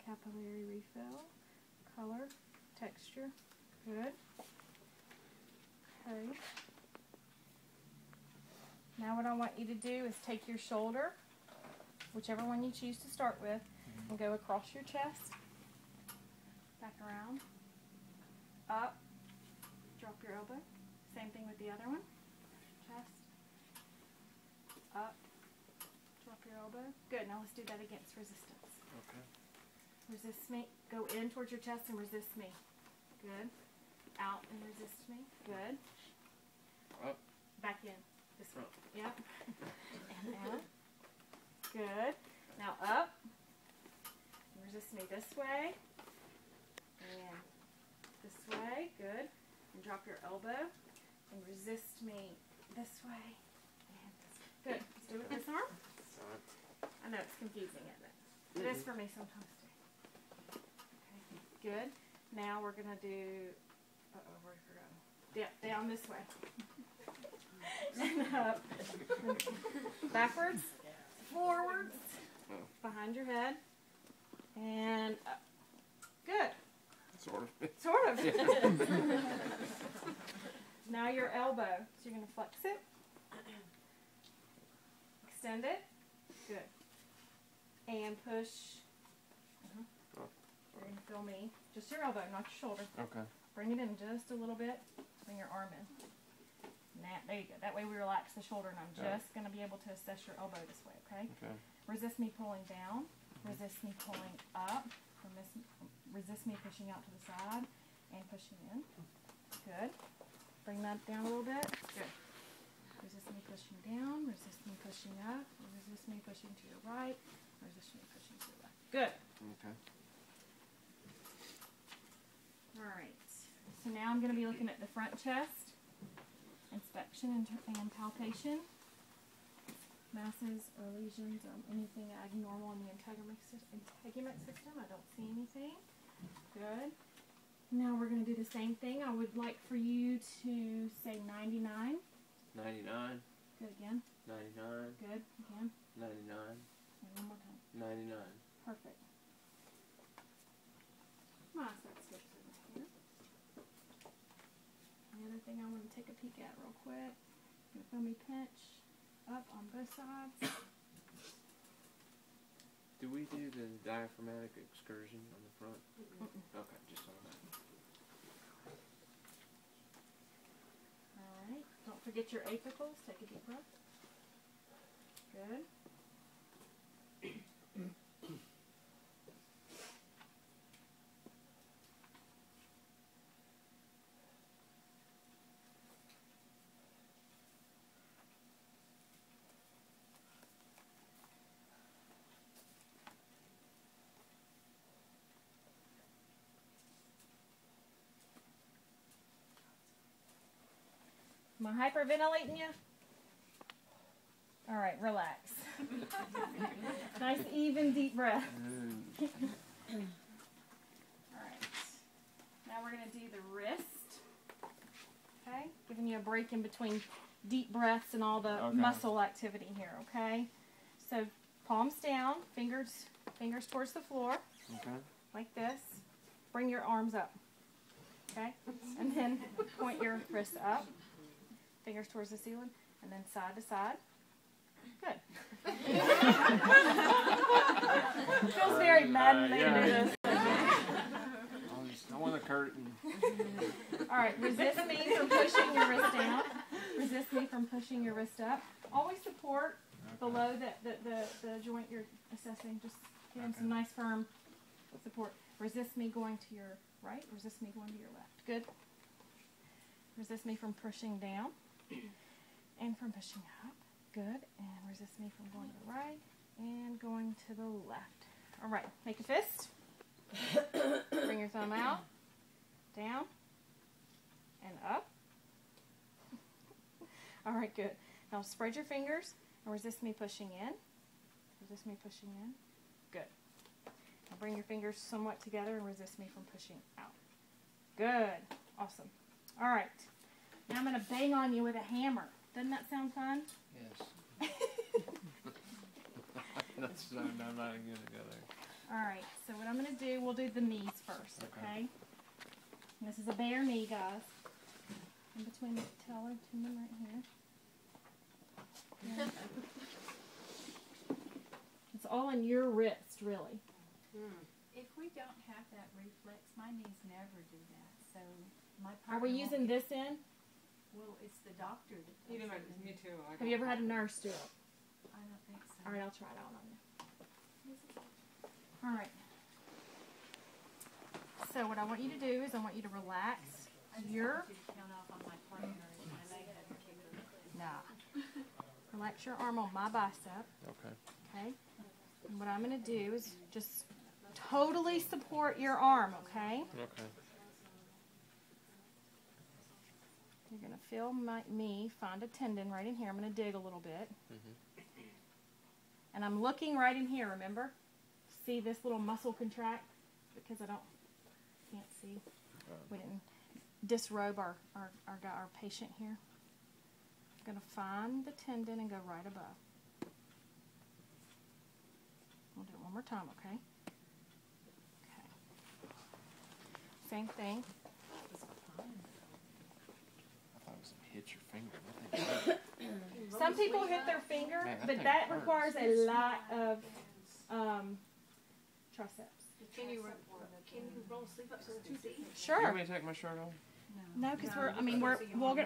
capillary refill, color, texture. Good. Okay. Now what I want you to do is take your shoulder, whichever one you choose to start with, and go across your chest, back around, up, drop your elbow. Same thing with the other one. Chest, up, drop your elbow. Good, now let's do that against resistance. Okay. Resist me. Go in towards your chest and resist me. Good. Out and resist me. Good. Up. Back in. This way. Yep. And out. Good. Now up. And resist me this way. And this way. Good. And drop your elbow. And resist me this way. And this way. Good. Let's do it with this arm. I know it's confusing, isn't it? It is for me sometimes too. Okay. Good. Now we're going to do... Uh-oh, where did I go? Down this way. And up. Backwards. Forwards. Behind your head. And up. Good. Sort of. Sort of. Now your elbow. So you're going to flex it. Extend it. Good. And push. You're going to feel me. Just your elbow, not your shoulder. Okay. Bring it in just a little bit. Bring your arm in. There you go. That way we relax the shoulder, and I'm just going to be able to assess your elbow this way, okay? Okay. Resist me pulling down. Resist me pulling up. Resist me pushing out to the side and pushing in. Good. Bring that down a little bit. Good. Resist me pushing down. Resist me pushing up. Resist me pushing to your right. Resist me pushing to your left. Good. Okay. All right. So now I'm going to be looking at the front chest. Inspection and palpation. Masses or lesions or anything abnormal in the integument system. I don't see anything. Good. Now we're going to do the same thing. I would like for you to say 99. 99. Good again. 99. Good again. 99. And one more time. 99. Perfect. Come on, start skips over here. The other thing I want to take a peek at real quick. Gonna feel me pinch up on both sides. Do we do the diaphragmatic excursion on the front? Okay, just on that. Alright, don't forget your apicals. Take a deep breath. Good. Am I hyperventilating you? All right, relax. Nice, even, deep breath. All right. Now we're going to do the wrist. Okay? Giving you a break in between deep breaths and all the muscle activity here, okay? So palms down, fingers towards the floor. Okay. Like this. Bring your arms up. Okay? And then point your wrists up. Fingers towards the ceiling, and then side to side. Good. Feels very maddening to do this. I want a curtain. All right, resist me from pushing your wrist down. Resist me from pushing your wrist up. Always support below the joint you're assessing. Just give them some nice firm support. Resist me going to your right. Resist me going to your left. Good. Resist me from pushing down. And from pushing up. Good. And resist me from going to the right and going to the left. All right. Make a fist. Bring your thumb out, down, and up. All right, good. Now spread your fingers and resist me pushing in. Resist me pushing in. Good. Now bring your fingers somewhat together and resist me from pushing out. Good. Awesome. All right. Now I'm going to bang on you with a hammer. Doesn't that sound fun? Yes. I'm not even going to go there. Alright, so what I'm going to do, we'll do the knees first, okay? This is a bare knee, guys. In between the patellar tendon right here. Yeah. It's all in your wrist, really. If we don't have that reflex, my knees never do that. So my Are we using this end? Well, it's the doctor that does Even it. me too. Have you ever had a nurse do it? I don't think so. Alright, I'll try it out on you. Alright. So what I want you to do is I want you to relax your... Count off on my partner and my leg had a kicker. Nah. Relax your arm on my bicep. Okay. Okay? And what I'm going to do is just totally support your arm, okay? Okay. You're going to feel me find a tendon right in here. I'm going to dig a little bit. And I'm looking right in here, remember? See this little muscle contract? Because can't see. We didn't disrobe our patient here. I'm going to find the tendon and go right above. We'll do it one more time, okay? Okay. Same thing. Hit your finger. Some people hit their finger, Man, but thing that hurts. requires a lot of triceps. Can you roll sleep up so it's too deep? You Sure. want me to take my shirt off? No, because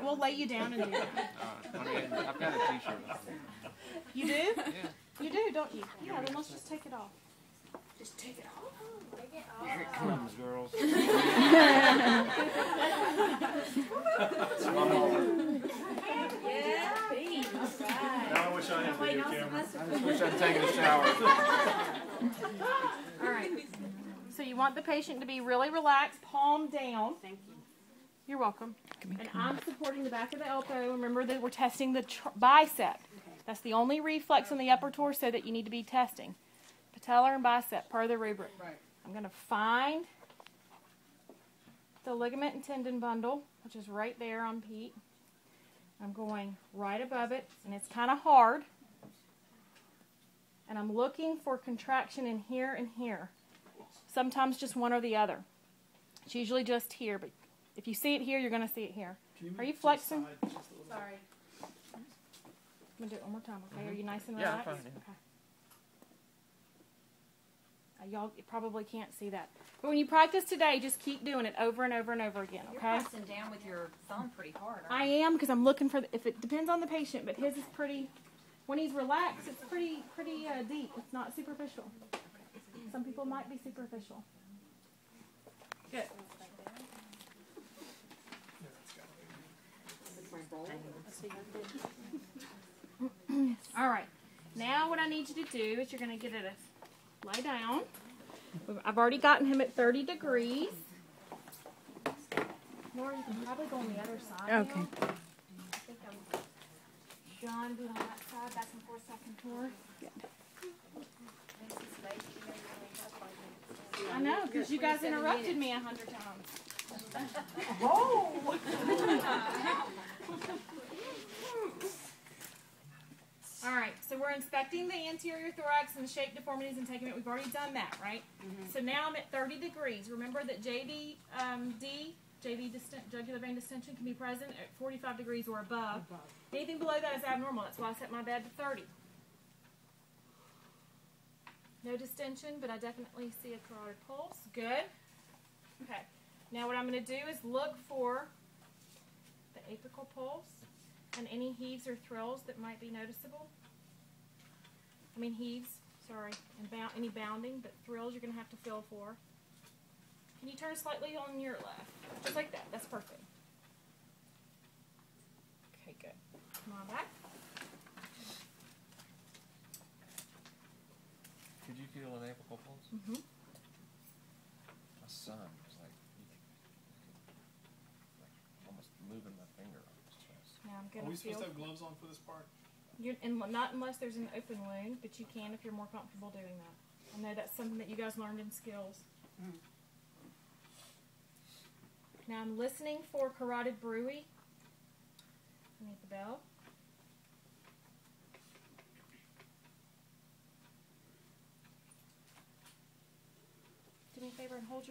we'll lay you down and do that. I mean, I've got a t-shirt on. You do? Yeah. You do, don't you? Yeah, then let's just take it off. Just take it off. Here it comes, girls. Now I wish I had video camera. I just wish I'd taken a shower. All right. So you want the patient to be really relaxed, palm down. Thank you. You're welcome. And I'm supporting the back of the elbow. Remember that we're testing the bicep. That's the only reflex on the upper torso that you need to be testing. Patellar and bicep, per the rubric. Right. I'm going to find the ligament and tendon bundle, which is right there on Pete. I'm going right above it, and it's kind of hard. And I'm looking for contraction in here and here. Sometimes just one or the other. It's usually just here, but if you see it here, you're going to see it here. Are you flexing? Sorry. I'm going to do it one more time, okay? Are you nice and Yeah, relaxed? I'm fine, yeah. Okay. Y'all probably can't see that. But when you practice today, just keep doing it over and over and over again, You're okay? pressing down with your thumb pretty hard. I am, because I'm looking for, if it depends on the patient, but his is pretty, when he's relaxed, it's pretty deep. It's not superficial. Some people might be superficial. Good. All right. Now what I need you to do is you're going to get it lay down. I've already gotten him at 30 degrees. Nora, you can probably go on the other side. Okay. Now. I think John, do it on that side, back and forth, back and forth. I know, because you guys interrupted me 100 times. Oh! All right, so we're inspecting the anterior thorax and the shape deformities and taking it. We've already done that, right? So now I'm at 30 degrees. Remember that JV jugular vein distension can be present at 45 degrees or above. Anything below that is abnormal. That's why I set my bed to 30. No distension, but I definitely see a carotid pulse. Good. Okay. Now what I'm going to do is look for the apical pulse and any heaves or thrills that might be noticeable. I mean heaves, sorry, and any bounding, but thrills you're going to have to feel for. Can you turn slightly on your left? Just like that. That's perfect. Okay, good. Come on back. Could you feel an apical pulse? Mm-hmm. My son was like almost moving my finger on his chest. Now I'm Are going we to supposed feel. to have gloves on for this part? Not unless there's an open wound, but you can if you're more comfortable doing that. I know that's something that you guys learned in skills. Now I'm listening for carotid bruit underneath the bell. favor and hold your